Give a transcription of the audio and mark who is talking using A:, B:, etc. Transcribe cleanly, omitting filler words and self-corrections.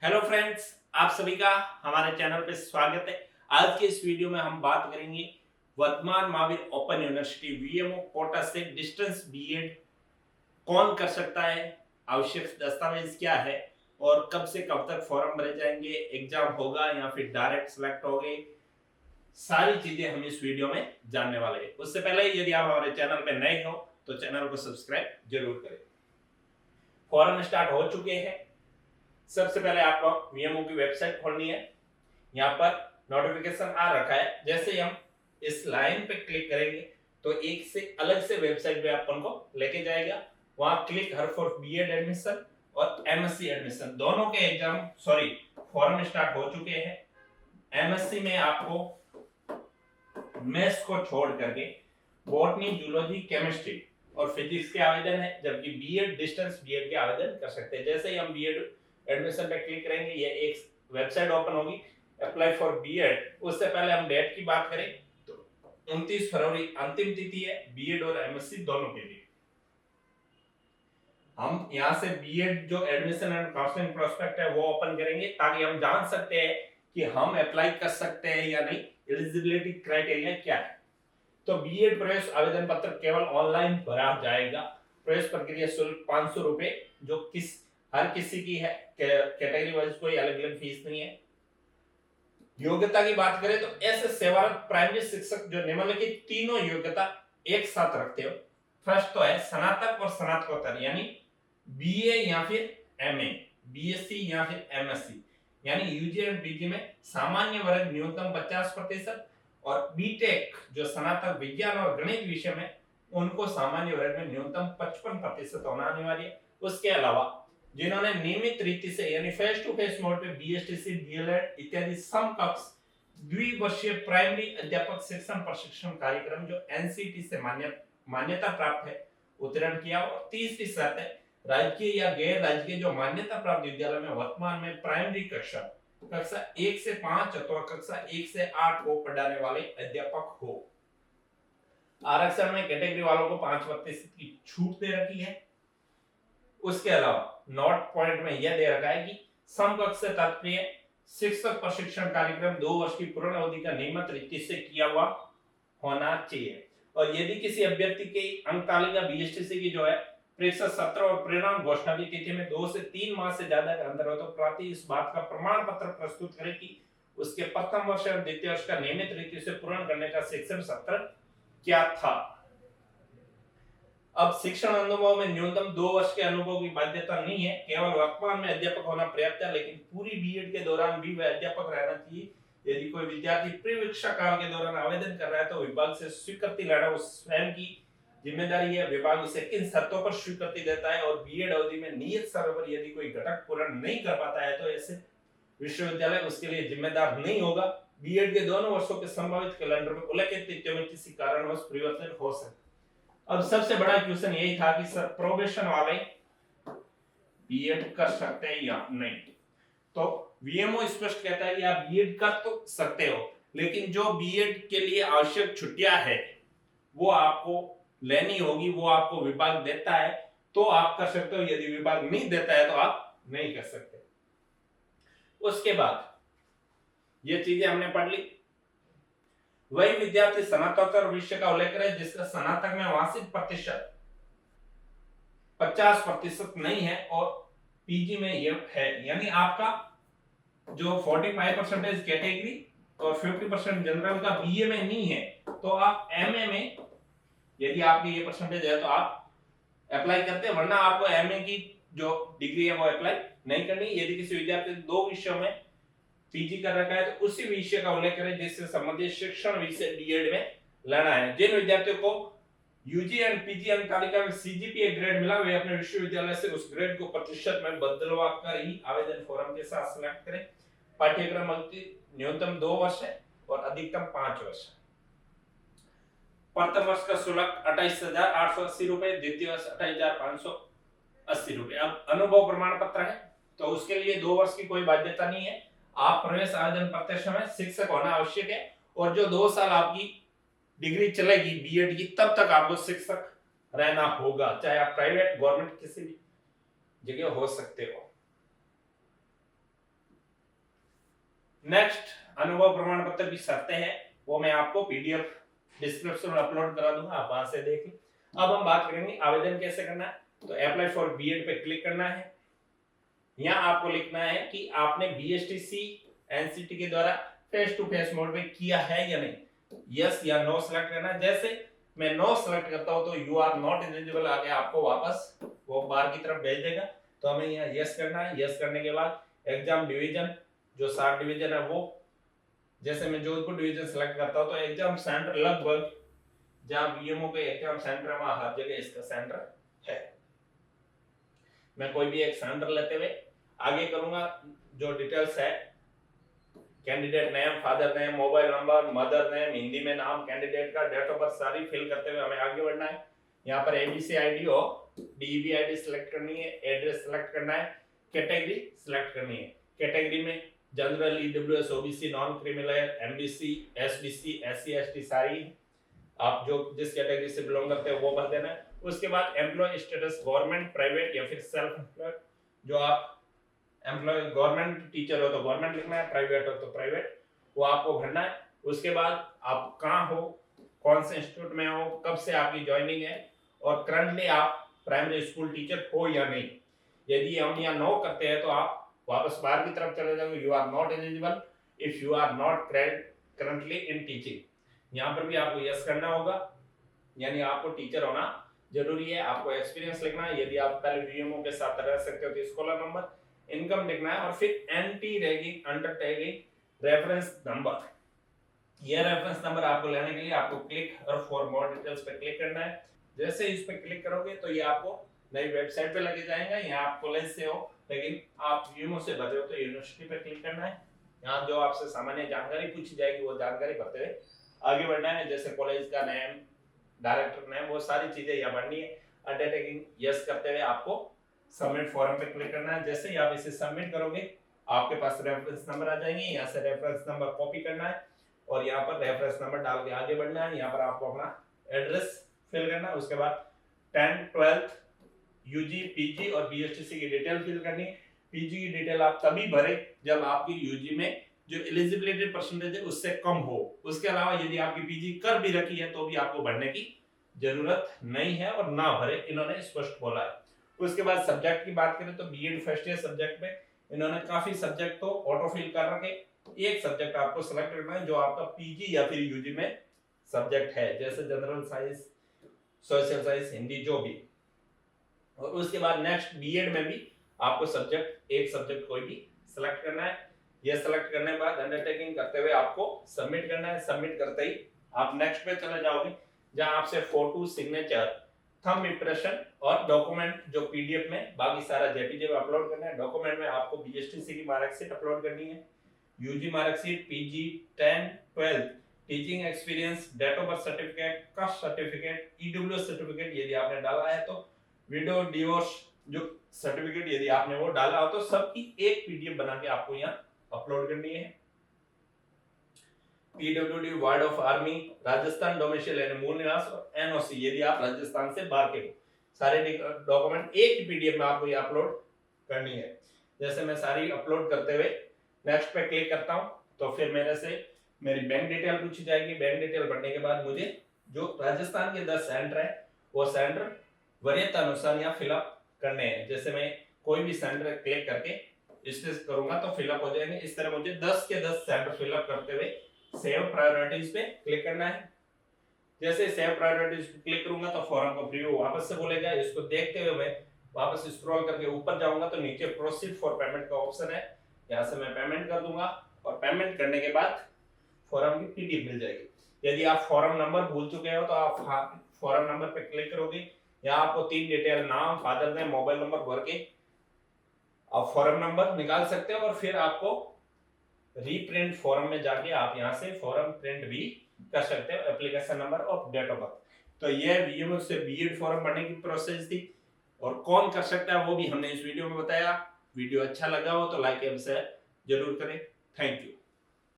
A: Hello friends, आप सभी का हमारे चैनल पे स्वागत है। आज के इस वीडियो में हम बात करेंगे Vardhman Mahaveer open university VMO Kota से डिस्टेंस बीएड कौन कर सकता है, आवश्यक दस्तावेज क्या है और कब से कब तक फॉर्म भरे जाएंगे, एग्जाम होगा या फिर डायरेक्ट सिलेक्ट होंगे। सारी चीजें हम इस वीडियो में जानने वाले हैं। उससे पहले यदि आप हमारे चैनल पे नए हो तो चैनल को सब्सक्राइब जरूर करें। फॉर्म स्टार्ट हो चुके हैं। सबसे पहले आपको वीएमओ की वेबसाइट खोलनी है। यहाँ पर नोटिफिकेशन आ रखा है। जैसे ही हम इस लाइन पे क्लिक करेंगे तो एक से अलग से वेबसाइट पे अपन को लेके जाएगा। वहां click here for B Ed admission और एमएससी एडमिशन दोनों के एग्जाम फॉर्म स्टार्ट हो चुके हैं। एमएससी में आपको मैथ्स को छोड़ करके बॉटनी, जूलॉजी, केमिस्ट्री और फिजिक्स के आवेदन है, जबकि बीएड डिस्टेंस बीएड के आवेदन कर सकते हैं। जैसे ही हम बीएड एडमिशन पे क्लिक करेंगे ये एक वेबसाइट ओपन होगी, अप्लाई फॉर बीएड। उससे पहले हम डेट की बात करें तो 29 फरवरी अंतिम तिथि है बीएड और एमएससी दोनों के लिए। हम यहां से बीएड जो एडमिशन एंड काउंसलिंग प्रोस्पेक्ट है वो ओपन करेंगे ताकि हम जान सकते हैं कि हम अप्लाई कर सकते हैं या नहीं, एलिजिबिलिटी क्राइटेरिया क्या है। तो बीएड प्रवेश आवेदन पत्र केवल ऑनलाइन भरा जाएगा। प्रवेश प्रक्रिया शुल्क 500 रुपए जो हर किसी की है, कैटेगरी वाइज कोई अलग अलग फीस नहीं है। योग्यता की बात करें तो ऐसे सेवारत प्राइमरी शिक्षक जो निम्नलिखित तीनों योग्यता एक साथ रखते हो। फर्स्ट तो है स्नातक और स्नातकोत्तर यानी बीए या फिर एमए, बीएससी या फिर एमएससी, यानी यूजी एंड पीजी में सामान्य वर्ग न्यूनतम 50% और बीटेक जो स्नातक विज्ञान और गणित विषय में उनको सामान्य वर्ग में न्यूनतम 55% होना अनिवार्य है। उसके अलावा जिन्होंने नियमित रीति से यानी फेस टू फेस मोड पे बीएसटीसी, डीएलएड इत्यादि समकक्ष द्विवर्षीय प्राइमरी अध्यापक शिक्षण प्रशिक्षण कार्यक्रम जो एनसीटी से मान्यता प्राप्त है उत्तीर्ण किया। और तीसरी शर्त है राजकीय या गैर राजकीय जो मान्यता प्राप्त विद्यालय में वर्तमान में प्राइमरी कक्षा 1 से 5 अथवा कक्षा 1 से 8 को पढ़ाने वाले अध्यापक हो। आरक्षण में कैटेगरी वालों को 5% की छूट दे रखी है। उसके अलावा नोट पॉइंट में यह दे रखा है कि समकक्ष से तात्पर्य शिक्षक प्रशिक्षण कार्यक्रम 2 वर्ष की पूर्ण अवधि का नियमित रीति से किया हुआ होना चाहिए। और यदि किसी अभ्यर्थी की अंक तालिका बीएसटीसी की जो है परीक्षा सत्र और परिणाम घोषणा की तिथि में 2 से 3 माह से ज्यादा का अंतर हो तो प्रार्थी इस बात का प्रमाण पत्र प्रस्तुत करे कि उसके प्रथम वर्ष और द्वितीय वर्ष का नियमित रीति से पूर्ण करने का शिक्षण सत्र क्या था। अब शिक्षण अनुभव में न्यूनतम 2 वर्ष के अनुभव की बाध्यता नहीं है, केवल वर्तमान में अध्यापक होना पर्याप्त है। लेकिन पूरी बीएड के दौरान भी वह अध्यापक रहना चाहिए। यदि कोई विद्यार्थी प्रीविक्षा काल के दौरान आवेदन कर रहा है तो विभाग से स्वीकृति लेना उस स्वयं की जिम्मेदारी है। विभाग उसे किन शर्तों पर स्वीकृति देता है और बीएड अवधि में नियत समय पर यदि कोई घटक पूर्ण नहीं कर पाता है तो ऐसे विश्वविद्यालय उसके लिए जिम्मेदार नहीं होगा। बीएड के दोनों वर्षों के संभावित कैलेंडर में उल्लेखित तिथियों में किसी कारणवश परिवर्तन हो सकता है। अब सबसे बड़ा क्वेश्चन यही था कि सर प्रोबेशन वाले बीएड कर सकते हैं या नहीं। तो वीएमओ स्पष्ट कहता है कि आप बीएड कर तो सकते हो, लेकिन जो बीएड के लिए आवश्यक छुट्टियां है वो आपको लेनी होगी, वो आपको विभाग देता है तो आप कर सकते हो। यदि विभाग नहीं देता है तो आप नहीं कर सकते। उसके बाद ये चीजें हमने पढ़ ली। वही विद्यार्थी स्नातकोत्तर विषय का उल्लेख करे जिसका स्नातक में वार्षिक प्रतिशत 50% नहीं है और पीजी में ये है, यानी आपका जो 45% कैटेगरी और 50% जनरल का बीए में नहीं है तो आप एमए में यदि आपकी ये परसेंटेज है तो आप अप्लाई करते हैं, वरना आपको एमए की जो डिग्री है वो अप्लाई नहीं करनी। यदि किसी विद्यार्थी ने 2 विषयों में पीजी कर रखा है तो उसी विषय का उल्लेख करें जिससे संबंधित शिक्षण विषय बीएड में लेना है। जिन विद्यार्थियों को यूजी एंड पीजी अंक तालिका में सीजीपीए ग्रेड मिला वे अपने विश्वविद्यालय से उस ग्रेड को प्रतिशत में बदलवा कर ही आवेदन फॉर्म के साथ सिलेक्ट करें। पाठ्यक्रम अवधि न्यूनतम 2 वर्ष है और अधिकतम 5 वर्ष है। प्रथम वर्ष का शुल्क 28,880 रुपए, द्वितीय वर्ष 28,580 रुपए। अब अनुभव प्रमाण पत्र है तो उसके लिए 2 वर्ष की कोई बाध्यता नहीं है। आप प्रवेश आवेदन करते समय शिक्षक होना आवश्यक है और जो 2 साल आपकी डिग्री चलेगी बीएड की तब तक आपको शिक्षक रहना होगा, चाहे आप प्राइवेट गवर्नमेंट किसी भी जगह हो सकते हो। नेक्स्ट अनुभव प्रमाण पत्र की शर्तें हैं, वो मैं आपको पीडीएफ डिस्क्रिप्शन में अपलोड करा दूंगा, आप वहां से देख लें। अब हम बात करेंगे आवेदन कैसे करना है। तो अप्लाई फॉर बीएड पे क्लिक करना है। यहाँ आपको लिखना है कि आपने बीएसटीसी एनसीटी के द्वारा फेस टू फेस मोड में किया है या नहीं, यस या नो सेलेक्ट करना है। जैसे मैं नो सेलेक्ट करता हूं तो यू आर नॉट एलिजिबल आगे आपको वापस वो बार की तरफ भेज देगा, तो हमें यहाँ यस करना है। यस करने के बाद एग्जाम डिवीजन, जो 7 डिवीजन है वो, जैसे मैं जोधपुर डिवीजन सेलेक्ट करता हूं तो एग्जाम सेंटर लगभग जहां बीएमओ के एग्जाम सेंटर है वहां हर जगह इसका सेंटर है। मैं कोई भी एक सेंटर लेते हुए आगे करूंगा, जो डिटेल्स है candidate name, father name, mobile number, mother name, Hindi में नाम कैंडिडेट का, डेट ऑफ बर्थ सारी फिल करते हुए हमें आगे बढ़ना है। यहाँ पर एबीसी आईडी और डीबी आईडी सिलेक्ट करनी है, एड्रेस सिलेक्ट करना है, कैटेगरी सिलेक्ट करनी है। कैटेगरी में general, EWS, OBC, non criminal, MBC, SBC, SC, ST सारी आप जो जिस कैटेगरी से बिलोंग करते हैं वो भर देना है। उसके बाद एम्प्लॉय स्टेटस गवर्नमेंट, प्राइवेट या फिर सेल्फ एम्प्लॉयड, जो आप एम्प्लॉय गवर्नमेंट टीचर हो तो गवर्नमेंट लिखना है, प्राइवेट हो तो प्राइवेट, वो आपको भरना है। उसके बाद आप कहाँ हो, कौन से इंस्टीट्यूट में हो, कब से आपकी ज्वाइनिंग है और करंटली आप प्राइमरी स्कूल टीचर हो या नहीं। यदि हम यहाँ नो करते हैं तो आप वापस बाहर की तरफ चले जाओगे, you are not eligible if you are not currently in teaching. यहाँ पर भी आपको यस करना होगा, यानी आपको टीचर होना जरूरी है। आपको एक्सपीरियंस लिखना है, यदि आप पहले वीएमओ के साथ रह सकते हो तो स्कॉलर नंबर, इनकम लिखना है और फिर anti ragging undertaking reference number. यह रेफरेंस नंबर आपको लेने के लिए आपको क्लिक और फॉर मोर डिटेल्स पे क्लिक करना है। जैसे इस पे क्लिक करोगे तो ये आपको नई वेबसाइट पे लेके जाएगा। यहाँ आप कॉलेज से हो लेकिन आप यूनिवर्सिटी से भरे हो तो यूनिवर्सिटी पे क्लिक करना है। यहाँ जो आपसे सामान्य जानकारी पूछी जाएगी वो जानकारी भरते हुए आगे बढ़ना है, जैसे कॉलेज का नेम, डायरेक्टर नेम, वो सारी चीजें यहाँ भरनी है। अंडरटेकिंग यस करते हुए आपको सबमिट फॉर्म पे क्लिक करना है। जैसे ही आप इसे सबमिट करोगे आपके पास रेफरेंस नंबर आ जाएंगे, यहाँ से रेफरेंस नंबर कॉपी करना है और यहाँ पर रेफरेंस नंबर डाल के आगे बढ़ना है। यहाँ पर आपको अपना एड्रेस फिल करना है। उसके बाद 10th 12th यूजी, पीजी और बीएसटीसी की डिटेल फिल करनी है। पीजी की डिटेल आप तभी भरे जब आपकी यूजी में जो एलिजिबिलिटी परसेंटेज है उससे कम हो। उसके अलावा यदि आपकी पीजी कर भी रखी है तो भी आपको भरने की जरूरत नहीं है और ना भरे, इन्होंने स्पष्ट बोला है। उसके बाद सब्जेक्ट की बात करें तो बीएड फर्स्ट ईयर सब्जेक्ट में इन्होंने काफी सब्जेक्ट तो ऑटो फिल कर रखे। एक सब्जेक्ट आपको सिलेक्ट करना है जो आपका पीजी या फिर यूजी में सब्जेक्ट है, जैसे general science, social science, Hindi, जो भी। और उसके बाद नेक्स्ट बीएड में भी आपको सब्जेक्ट, एक सब्जेक्ट कोई भी सिलेक्ट करना है। यह सिलेक्ट करने के बाद अंडरटेकिंग करते हुए आपको सबमिट करना है। सबमिट करते ही आप नेक्स्ट पे चले जाओगे जहां आपसे फोटो, सिग्नेचर, थंब इंप्रेशन और डॉक्यूमेंट जो पीडीएफ में बाकी सारा जेपीजे में अपलोड करना है। डॉक्यूमेंट में आपको बीएसटीसी की मार्कशीट अपलोड करनी है, UG marksheet, PG 10th 12th teaching experience, date of birth certificate, caste certificate, EWS certificate यदि आपने डाला है तो, विडो डिवोर्स जो सर्टिफिकेट यदि आपने वो डाला हो तो सबकी एक पीडीएफ बना के आपको यहाँ अपलोड करनी है। PWD, ward of army, Rajasthan domicile यानी मूल निवास और एनओसी यदि आप राजस्थान से बाहर के हो, सारे डॉक्यूमेंट एक ही पीडीएफ में आपको ये अपलोड करनी है। जैसे मैं सारी अपलोड करते हुए नेक्स्ट पे क्लिक करता हूं तो फिर मेरे से मेरी बैंक डिटेल पूछी जाएगी। बैंक डिटेल भरने के बाद मुझे जो राजस्थान के 10 सेंटर है वो सेंटर वरीयता अनुसार यहाँ फिलअप करने हैं। जैसे मैं कोई भी सेंटर क्लिक करके इसे करूंगा तो फिलअप हो जाएंगे। इस तरह मुझे 10 के 10 सेंटर फिलअप करते हुए सेव प्रायोरिटीज पे क्लिक करना है। जैसे सेव प्रायोरिटीज पे क्लिक करूंगा तो फॉर्म को प्रीव्यू वापस से बोलेगा। इसको देखते हुए मैं वापस स्क्रॉल करके ऊपर जाऊंगा तो नीचे प्रोसीड फॉर पेमेंट का ऑप्शन है, यहाँ से मैं पेमेंट कर दूंगा और पेमेंट करने के बाद फॉर्म की पीडीएफ मिल जाएगी। यदि आप फॉर्म नंबर भूल चुके हो तो आप फॉर्म नंबर पे क्लिक करोगे, यहाँ आपको 3 डिटेल, नाम, फादर नेम, मोबाइल नंबर भर के आप फॉर्म नंबर निकाल सकते हो और फिर आपको रीप्रिंट फॉर्म में जाके आप यहाँ से फॉर्म प्रिंट भी कर सकते हो, एप्लीकेशन नंबर और डेट ऑफ बर्थ। तो यह वीएमओ से बीएड फॉर्म भरने की प्रोसेस थी और कौन कर सकता है वो भी हमने इस वीडियो में बताया। वीडियो अच्छा लगा हो तो लाइक एंड शेयर जरूर करें। Thank you.